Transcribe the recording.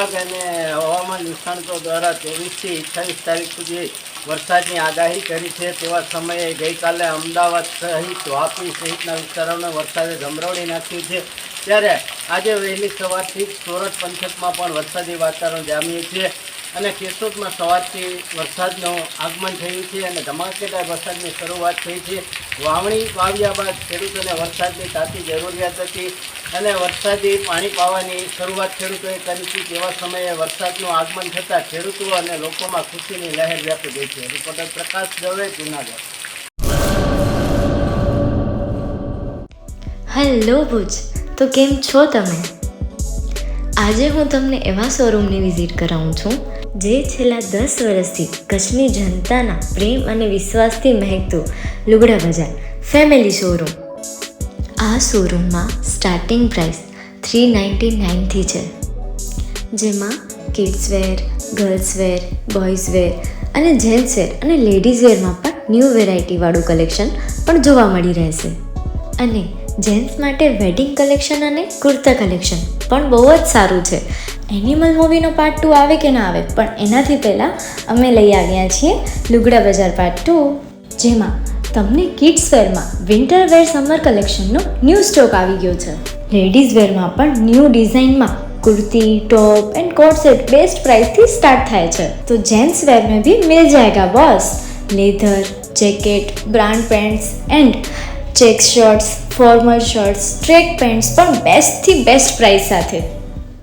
વિભાગ અને હવામાન નિષ્ણાતો દ્વારા 23 થી 28 તારીખ સુધી વરસાદની આગાહી કરી છે. તેવા સમયે ગઈકાલે અમદાવાદ સહિત વાપી સહિતના વિસ્તારોને વરસાદે ધમરોળી નાખ્યું છે. ત્યારે આજે વહેલી સવારથી સોરઠ પંથકમાં પણ વરસાદી વાતાવરણ જામ્યું છે અને કેશોદમાં સવારથી વરસાદનું આગમન થયું છે અને ધમાકેદાર વરસાદની શરૂઆત થઈ છે. વાવણી વાવ્યા બાદ ખેડૂતોને વરસાદની તાતી જરૂરિયાત હતી અને વરસાદી પાણી પાવાની શરૂઆત ખેડૂતોએ કરી હતી. તેવા સમયે વરસાદનું આગમન થતાં ખેડૂતો અને લોકોમાં ખુશીની લહેર વ્યાપી ગઈ છે. રિપોર્ટર પ્રકાશ દવે, જૂનાગઢ. હેલો ભુજ, તો કેમ છો તમે? આજે હું તમને એવા શોરૂમની વિઝિટ કરાવું છું જે છેલ્લા 10 વર્ષથી કચ્છની જનતાના પ્રેમ અને વિશ્વાસથી મહેકતું લુગડા બજાર ફેમિલી શોરૂમ. આ શોરૂમમાં સ્ટાર્ટિંગ પ્રાઇસ 399થી છે, જેમાં kids wear, girls wear, boys wear અને જેન્ટ્સ વેર અને લેડીઝ વેરમાં પણ ન્યૂ વેરાયટીવાળું કલેક્શન પણ જોવા મળી રહેશે. અને જેન્ટ્સ માટે વેડિંગ કલેક્શન અને કુર્તા કલેક્શન પણ બહુ જ સારું છે. એનિમલ મૂવીનો પાર્ટ 2 આવે કે ના આવે, પણ એનાથી પહેલાં અમે લઈ આવ્યા છીએ લુગડા બજાર પાર્ટ 2, જેમાં તમને કિડ્સ વેરમાં વિન્ટર વેર સમર કલેક્શનનો ન્યૂ સ્ટોક આવી ગયો છે. લેડીઝ વેરમાં પણ ન્યૂ ડિઝાઇનમાં kurti, top and coat set best price थी स्टार्ट थाय छे. तो जेंट्स वेर में भी मिल जाएगा boss. Leather, jacket, brand pants and check shirts, formal shirts, track pants પણ બેસ્ટ થી બેસ્ટ પ્રાઇસ સાથે.